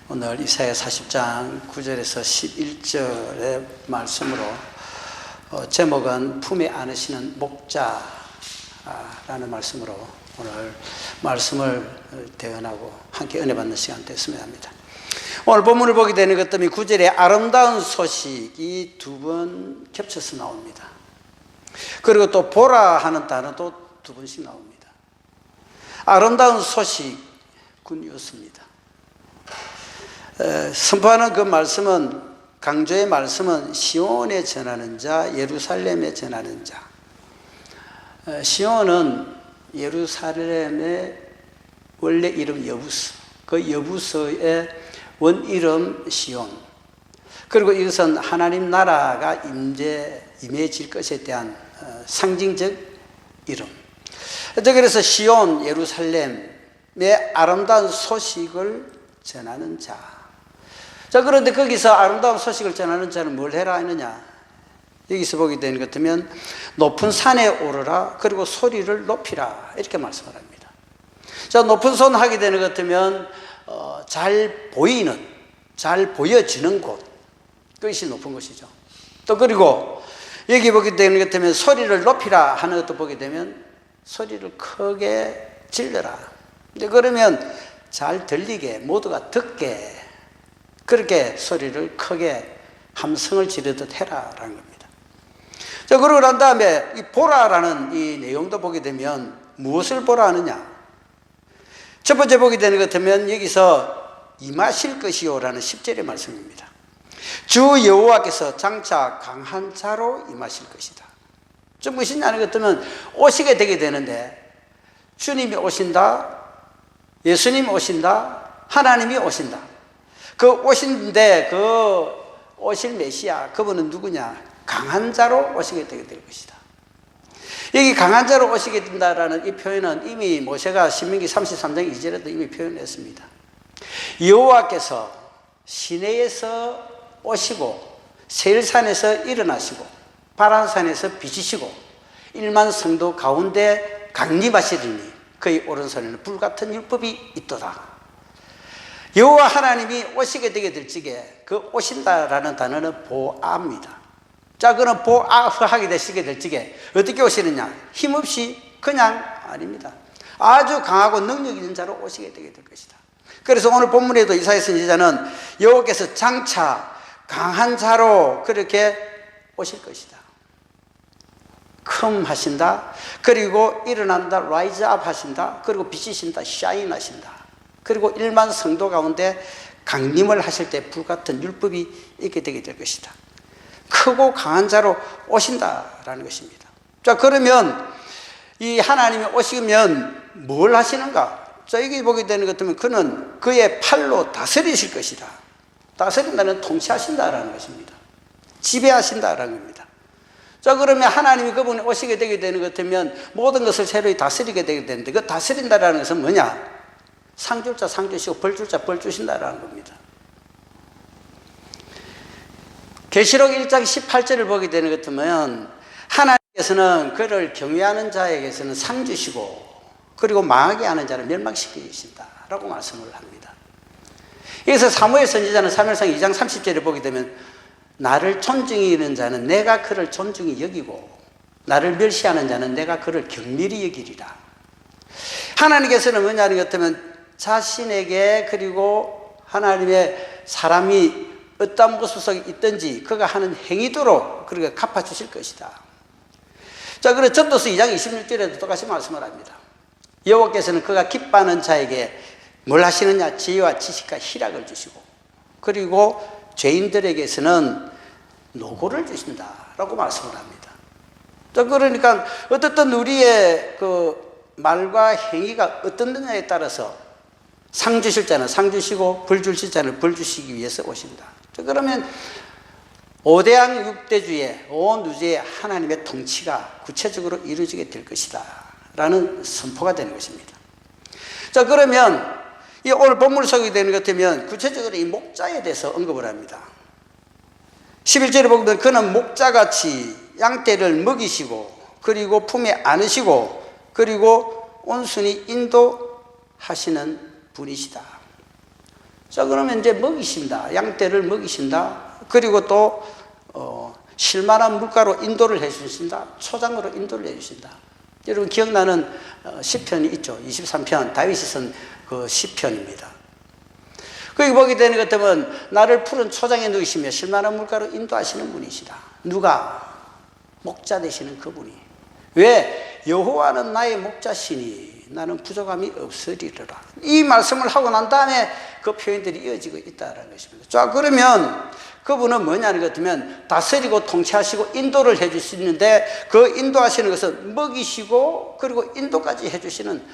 오늘 이사야 40장 9절에서 11절의 말씀으로 제목은 품에 안으시는 목자라는 말씀으로 오늘 말씀을 대언하고 함께 은혜 받는 시간 됐으면 합니다. 오늘 본문을 보게 되는 것 때문에 9절에 아름다운 소식이 두 번 겹쳐서 나옵니다. 그리고 또 보라 하는 단어도 두 번씩 나옵니다. 아름다운 소식, 굿뉴스입니다. 선포하는 그 말씀은, 강조의 말씀은 시온에 전하는 자, 예루살렘에 전하는 자. 시온은 예루살렘의 원래 이름 여부서, 그 여부서의 원 이름 시온. 그리고 이것은 하나님 나라가 임해질 것에 대한 상징적 이름. 그래서 시온, 예루살렘의 아름다운 소식을 전하는 자. 자, 그런데 거기서 아름다운 소식을 전하는 자는 뭘 해라 했느냐? 여기서 보게 되는 것 같으면 높은 산에 오르라, 그리고 소리를 높이라, 이렇게 말씀을 합니다. 자, 높은 손 하게 되는 것 같으면 잘 보이는, 잘 보여지는 곳, 그것이 높은 곳이죠. 또 그리고 여기 보게 되는 것 같으면 소리를 높이라 하는 것도 보게 되면 소리를 크게 질러라. 근데 그러면 잘 들리게, 모두가 듣게, 그렇게 소리를 크게 함성을 지르듯 해라라는 겁니다. 자, 그러고 난 다음에 이 보라라는 이 내용도 보게 되면 무엇을 보라 하느냐? 첫 번째 보게 되는 것 같으면 여기서 임하실 것이요라는 10절의 말씀입니다. 주 여호와께서 장차 강한 자로 임하실 것이다. 좀 무엇이냐는 것 같으면 오시게 되게 되는데, 주님이 오신다, 예수님이 오신다, 하나님이 오신다. 그 오신데 그 오실 메시아, 그분은 누구냐? 강한 자로 오시게 되게 될 것이다. 여기 강한 자로 오시게 된다라는 이 표현은 이미 모세가 신명기 33장 2절에도 이미 표현했습니다. 여호와께서 시내에서 오시고 세일산에서 일어나시고 바란산에서 비치시고 1만 성도 가운데 강림하시리니 그의 오른손에는 불같은 율법이 있도다. 여호와 하나님이 오시게 되게 될 적에 그 오신다라는 단어는 보아입니다. 자, 그는 보아하게 되시게 될 적에 어떻게 오시느냐? 힘없이 그냥 아닙니다. 아주 강하고 능력 있는 자로 오시게 되게 될 것이다. 그래서 오늘 본문에도 이사야 선지자는 여호와께서 장차 강한 자로 그렇게 오실 것이다. 컴 하신다. 그리고 일어난다. 라이즈 업 하신다. 그리고 비치신다. 샤인 하신다. 그리고 1만 성도 가운데 강림을 하실 때 불같은 율법이 있게 되게 될 것이다. 크고 강한 자로 오신다라는 것입니다. 자, 그러면 이 하나님이 오시면 뭘 하시는가? 자, 여기 보게 되는 것 같으면 그는 그의 팔로 다스리실 것이다. 다스린다는 통치하신다라는 것입니다. 지배하신다라는 겁니다. 자, 그러면 하나님이 그분이 오시게 되게 되는 것 같으면 모든 것을 새로이 다스리게 되게 되는데, 그 다스린다라는 것은 뭐냐? 상 줄 자 상 주시고 벌 줄 자 벌 주신다라는 겁니다. 계시록 1장 18절을 보게 되는 것 같으면 하나님께서는 그를 경외하는 자에게서는 상 주시고, 그리고 망하게 하는 자를 멸망시키신다라고 말씀을 합니다. 여기서 사무엘 선지자는 사무엘상 2장 30절을 보게 되면 나를 존중히 여기는 자는 내가 그를 존중히 여기고 나를 멸시하는 자는 내가 그를 경멸히 여기리라. 하나님께서는 뭐냐는 것 같으면 자신에게, 그리고 하나님의 사람이 어떤 모습 속에 있든지 그가 하는 행위대로 그렇게 갚아주실 것이다. 자, 그래서 전도서 2장 26절에도 똑같이 말씀을 합니다. 여호와께서는 그가 기뻐하는 자에게 뭘 하시느냐? 지혜와 지식과 희락을 주시고, 그리고 죄인들에게서는 노고를 주신다라고 말씀을 합니다. 자, 그러니까 어떻든 우리의 그 말과 행위가 어떻느냐에 따라서 상 주실 자는 상 주시고 벌 주실 자는 벌 주시기 위해서 오신다. 그러면 5대양 6대주의 온 우주의 하나님의 통치가 구체적으로 이루어지게 될 것이다 라는 선포가 되는 것입니다. 자, 그러면 이 오늘 본문을 소개되게 되는 것 같으면 구체적으로 이 목자에 대해서 언급을 합니다. 11절에 보면 그는 목자같이 양떼를 먹이시고, 그리고 품에 안으시고, 그리고 온순히 인도하시는 분이시다. 자, 그러면 이제 먹이신다. 양떼를 먹이신다. 그리고 또 쉴만한 물가로 인도를 해주신다. 초장으로 인도를 해주신다. 여러분 기억나는 시편이 있죠. 23편 다윗이 쓴 그 시편입니다. 거기 보게 되는 것 같으면 나를 푸른 초장에 누이시며 쉴만한 물가로 인도하시는 분이시다. 누가? 목자 되시는 그분이. 왜? 여호와는 나의 목자시니 나는 부족함이 없으리라. 이 말씀을 하고 난 다음에 그 표현들이 이어지고 있다는 것입니다. 자, 그러면 그분은 뭐냐는 것 같으면 다스리고 통치하시고 인도를 해주시는데 그 인도하시는 것은 먹이시고 그리고 인도까지 해주시는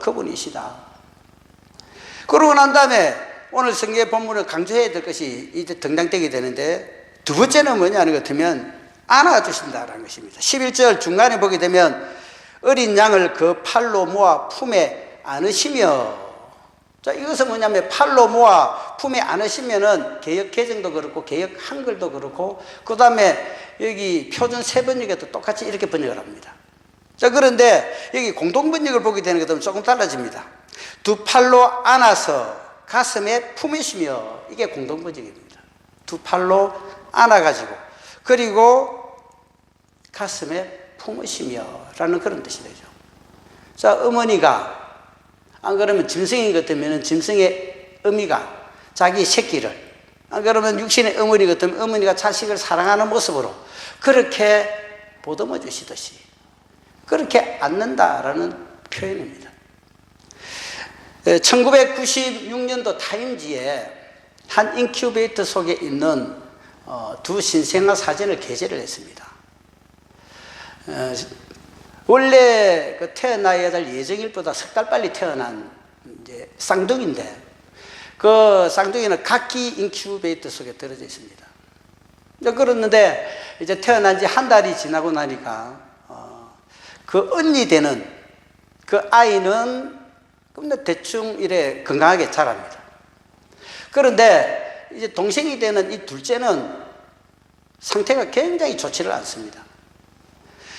그분이시다. 그러고 난 다음에 오늘 성경의 본문을 강조해야 될 것이 이제 등장되게 되는데 두 번째는 뭐냐는 것 같으면 안아주신다라는 것입니다. 11절 중간에 보게 되면 어린 양을 그 팔로 모아 품에 안으시며, 자, 이것은 뭐냐면 팔로 모아 품에 안으시면은 개역 개정도 그렇고 개역 한글도 그렇고 그 다음에 여기 표준 세번역에도 똑같이 이렇게 번역을 합니다. 자, 그런데 여기 공동번역을 보게 되는 것은 조금 달라집니다. 두 팔로 안아서 가슴에 품으시며, 이게 공동번역입니다. 두 팔로 안아가지고 그리고 가슴에 품으시며 라는 그런 뜻이 되죠. 자, 어머니가 안 그러면 짐승인 것 같으면 짐승의 어미가 자기 새끼를, 안 그러면 육신의 어머니 같으면 어머니가 자식을 사랑하는 모습으로 그렇게 보듬어 주시듯이 그렇게 안는다라는 표현입니다. 1996년도 타임지에 한 인큐베이터 속에 있는 두 신생아 사진을 게재를 했습니다. 원래 그 태어나야 될 예정일보다 석 달 빨리 태어난 이제 쌍둥이인데 그 쌍둥이는 각기 인큐베이터 속에 떨어져 있습니다. 그랬는데 이제 태어난 지 한 달이 지나고 나니까 그 언니 되는 그 아이는 근데 대충 이래 건강하게 자랍니다. 그런데 이제 동생이 되는 이 둘째는 상태가 굉장히 좋지를 않습니다.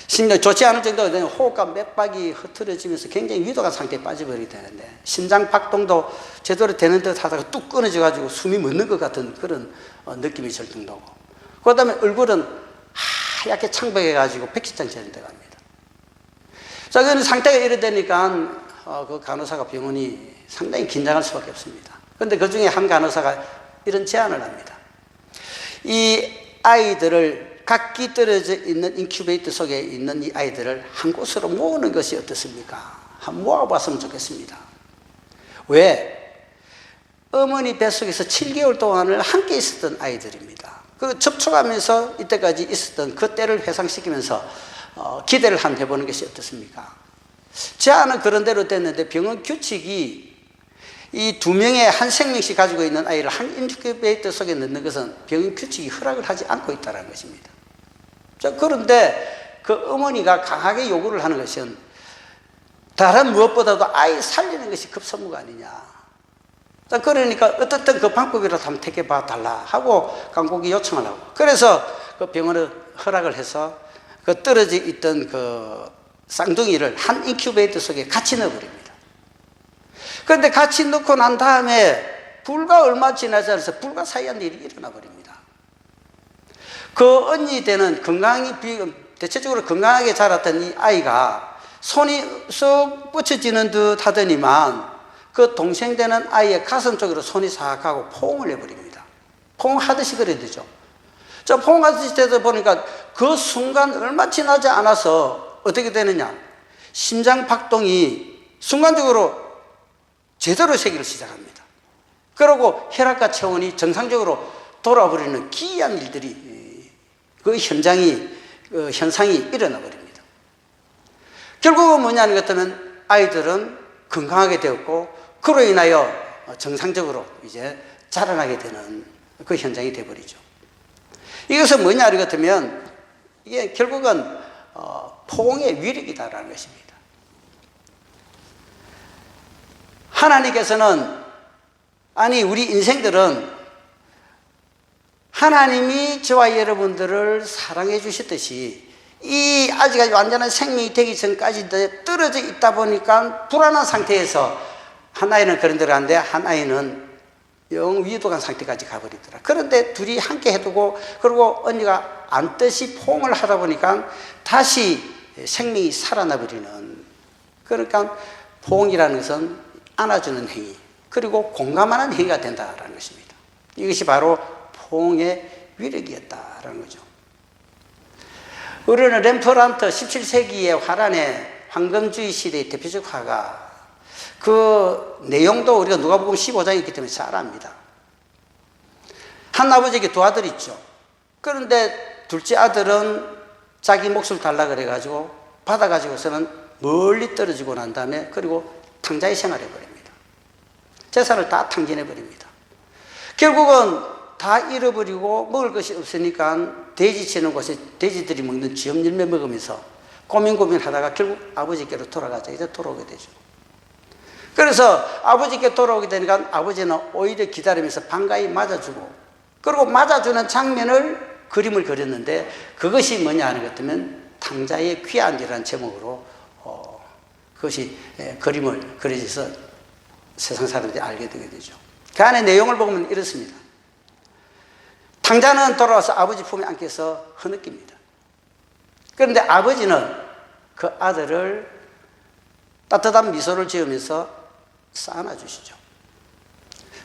심지어 좋지 않을 정도가 되면 호흡과 맥박이 흐트러지면서 굉장히 위독한 상태에 빠져버리게 되는데 심장 박동도 제대로 되는 듯 하다가 뚝 끊어져 가지고 숨이 멎는 것 같은 그런 느낌이 들 정도고, 그 다음에 얼굴은 하얗게 창백해 가지고 백지장처럼 돼갑니다. 자, 그런 상태가 이래 되니까 그 간호사가 병원이 상당히 긴장할 수밖에 없습니다. 그런데 그 중에 한 간호사가 이런 제안을 합니다. 이 아이들을 각기 떨어져 있는 인큐베이터 속에 있는 이 아이들을 한 곳으로 모으는 것이 어떻습니까? 한번 모아봤으면 좋겠습니다. 왜? 어머니 뱃속에서 7개월 동안을 함께 있었던 아이들입니다. 그 접촉하면서 이때까지 있었던 그 때를 회상시키면서 기대를 한번 해보는 것이 어떻습니까? 제안은 그런 대로 됐는데 병원 규칙이 이 두 명의 한 생명씩 가지고 있는 아이를 한 인큐베이터 속에 넣는 것은 병원 규칙이 허락을 하지 않고 있다는 것입니다. 자, 그런데 그 어머니가 강하게 요구를 하는 것은 다른 무엇보다도 아이 살리는 것이 급선무가 아니냐. 자, 그러니까 어떻든 그 방법이라도 한번 택해봐 달라 하고 간곡히 요청을 하고, 그래서 그 병원을 허락을 해서 그 떨어져 있던 그 쌍둥이를 한 인큐베이터 속에 같이 넣어버립니다. 그런데 같이 넣고 난 다음에 불과 얼마 지나지 않아서 불가사의한 일이 일어나 버립니다. 그 언니 때는 대체적으로 건강하게 자랐던 이 아이가 손이 쏙 뻗쳐지는 듯 하더니만 그 동생 되는 아이의 가슴 쪽으로 손이 싹 가고 포옹을 해버립니다. 포옹하듯이 그래야 되죠. 저 포옹하듯이 되다 보니까 그 순간 얼마 지나지 않아서 어떻게 되느냐, 심장 박동이 순간적으로 제대로 세기를 시작합니다. 그리고 혈압과 체온이 정상적으로 돌아버리는 기이한 일들이 그 현상이 일어나 버립니다. 결국은 뭐냐는 것 같으면 아이들은 건강하게 되었고 그로 인하여 정상적으로 이제 자라나게 되는 그 현장이 되어버리죠. 이것은 뭐냐는 것 같으면 이게 결국은 포옹의 위력이다라는 것입니다. 하나님께서는, 아니 우리 인생들은 하나님이 저와 여러분들을 사랑해 주셨듯이 이 아직 완전한 생명이 되기 전까지 떨어져 있다 보니까 불안한 상태에서 한 아이는 그런 대로 하는데 한 아이는 영 위도한 상태까지 가버리더라. 그런데 둘이 함께 해두고 그리고 언니가 안듯이 포옹을 하다 보니까 다시 생명이 살아나 버리는, 그러니까 포옹이라는 것은 안아주는 행위 그리고 공감하는 행위가 된다라는 것입니다. 이것이 바로 포옹의 위력이었다라는 거죠. 우리는 렘프란트 17세기의 화란의 황금주의 시대의 대표적 화가, 그 내용도 우리가 누가복음 15장에 있기 때문에 잘 압니다. 한 아버지에게 두 아들이 있죠. 그런데 둘째 아들은 자기 몫을 달라 그래가지고 받아가지고서는 멀리 떨어지고 난 다음에 그리고 탕자의 생활을 해버립니다. 재산을 다 탕진해버립니다. 결국은 다 잃어버리고 먹을 것이 없으니까 돼지 치는 곳에 돼지들이 먹는 쥐염 열매 먹으면서 고민하다가 결국 아버지께로 돌아가자. 이제 돌아오게 되죠. 그래서 아버지께 돌아오게 되니까 아버지는 오히려 기다리면서 반가이 맞아주고, 그리고 맞아주는 장면을 그림을 그렸는데 그것이 뭐냐 하는 것 같으면 탕자의 귀환이라는 제목으로 그것이 그림을 그려져서 세상 사람들이 알게 되게 되죠. 그 안에 내용을 보면 이렇습니다. 탕자는 돌아와서 아버지 품에 안겨서 흐느낍니다. 그런데 아버지는 그 아들을 따뜻한 미소를 지으면서 안아주시죠.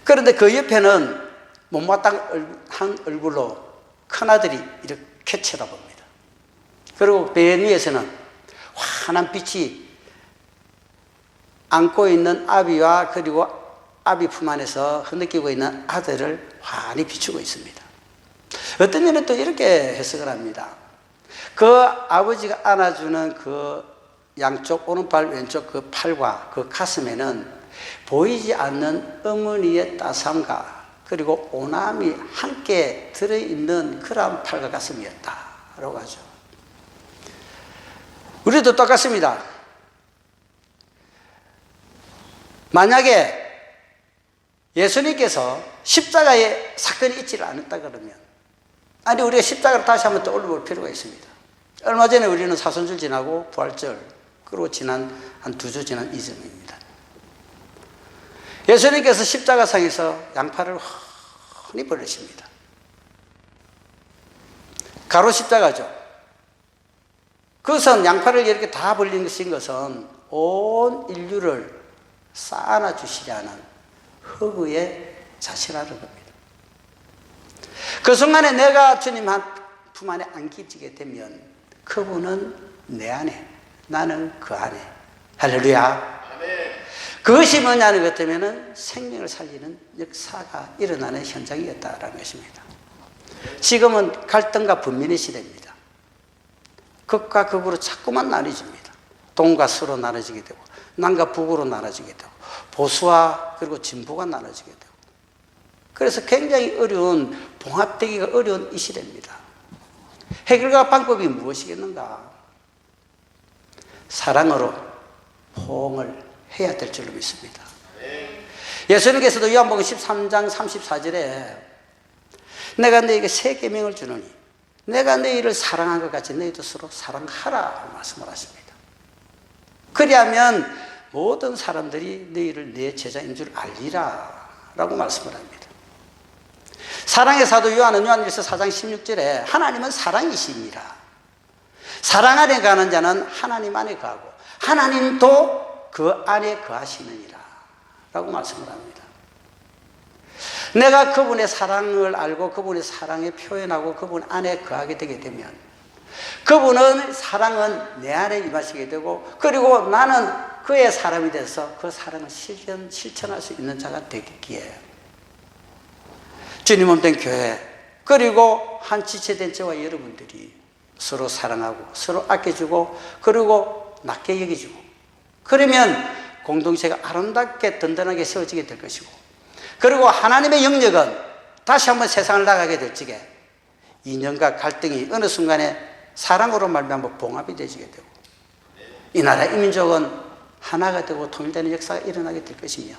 그런데 그 옆에는 못마땅한 얼굴로 큰아들이 이렇게 쳐다봅니다. 그리고 배 위에서는 환한 빛이 안고 있는 아비와 그리고 아비 품 안에서 흐느끼고 있는 아들을 환히 비추고 있습니다. 어떤 면은 또 이렇게 해석을 합니다. 그 아버지가 안아주는 그 양쪽 오른팔 왼쪽 그 팔과 그 가슴에는 보이지 않는 어머니의 따스함과 그리고 온함이 함께 들어있는 그런 팔과 가슴이었다라고 하죠. 우리도 똑같습니다. 만약에 예수님께서 십자가의 사건이 있지를 않았다 그러면, 아니 우리가 십자가를 다시 한번 떠올려 볼 필요가 있습니다. 얼마 전에 우리는 사순절 지나고 부활절, 그리고 지난 한 2주 지난 이전입니다. 예수님께서 십자가상에서 양팔을 훤히 벌리십니다. 가로 십자가죠. 그것은 양팔을 이렇게 다 벌린 것은 온 인류를 쌓아놔 주시려는 허구의 자신하는 겁니다. 그 순간에 내가 주님 품 안에 안기지게 되면 그분은 내 안에, 나는 그 안에. 할렐루야. 그것이 뭐냐는 것 때문에 생명을 살리는 역사가 일어나는 현장이었다라는 것입니다. 지금은 갈등과 분민의 시대입니다. 극과 극으로 자꾸만 나눠집니다. 동과 서로 나눠지게 되고, 남과 북으로 나눠지게 되고, 보수와 그리고 진보가 나눠지게 되고, 그래서 굉장히 어려운, 봉합되기가 어려운 이 시대입니다. 해결과 방법이 무엇이겠는가? 사랑으로 포옹을 해야 될 줄로 믿습니다. 예수님께서도 요한복음 13장 34절에 내가 너에게 새 계명을 주노니 내가 너희를 사랑한 것 같이 너희도 서로 사랑하라 말씀을 하십니다. 그리하면 모든 사람들이 너희를 내 제자인 줄 알리라 라고 말씀을 합니다. 사랑의 사도 요한은 요한일서 4장 16절에 하나님은 사랑이시니라. 사랑 안에 가는 자는 하나님 안에 가고 하나님도 그 안에 거하시느니라 라고 말씀을 합니다. 내가 그분의 사랑을 알고 그분의 사랑에 표현하고 그분 안에 거하게 되게 되면 그분은 사랑은 내 안에 임하시게 되고, 그리고 나는 그의 사람이 돼서 그 사랑을 실천할 수 있는 자가 되기에 주님 몸된 교회, 그리고 한 지체된 저와 여러분들이 서로 사랑하고 서로 아껴주고 그리고 낮게 여기주고, 그러면 공동체가 아름답게 든든하게 세워지게 될 것이고, 그리고 하나님의 영역은 다시 한번 세상을 나가게 될 적에 이념과 갈등이 어느 순간에 사랑으로 말미암아 봉합이 되지게 되고 이 나라 이 민족은 하나가 되고 통일되는 역사가 일어나게 될 것이며,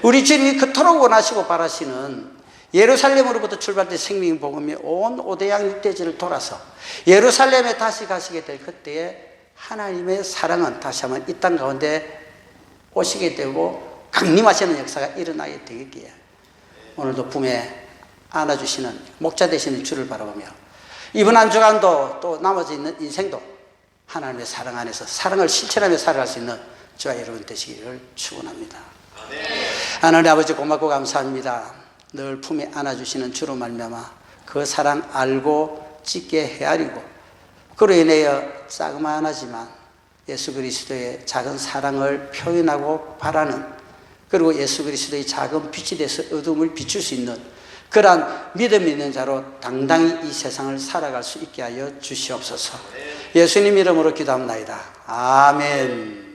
우리 주님이 그토록 원하시고 바라시는 예루살렘으로부터 출발된 생명의 복음이 온 오대양 6대지를 돌아서 예루살렘에 다시 가시게 될 그때에 하나님의 사랑은 다시 한번 이 땅 가운데 오시게 되고 강림하시는 역사가 일어나게 되겠기에 오늘도 품에 안아주시는 목자 되시는 주를 바라보며 이번 한 주간도 또 나머지 있는 인생도 하나님의 사랑 안에서 사랑을 실천하며 살아갈 수 있는 저와 여러분 되시기를 축원합니다. 하나님 아버지 고맙고 감사합니다. 늘 품에 안아주시는 주로 말미암아 그 사랑 알고 찢게 헤아리고 그로 인하여 자그마하지만 예수 그리스도의 작은 사랑을 표현하고 바라는, 그리고 예수 그리스도의 작은 빛이 돼서 어둠을 비출 수 있는 그러한 믿음 있는 자로 당당히 이 세상을 살아갈 수 있게 하여 주시옵소서. 예수님 이름으로 기도합니다. 아멘.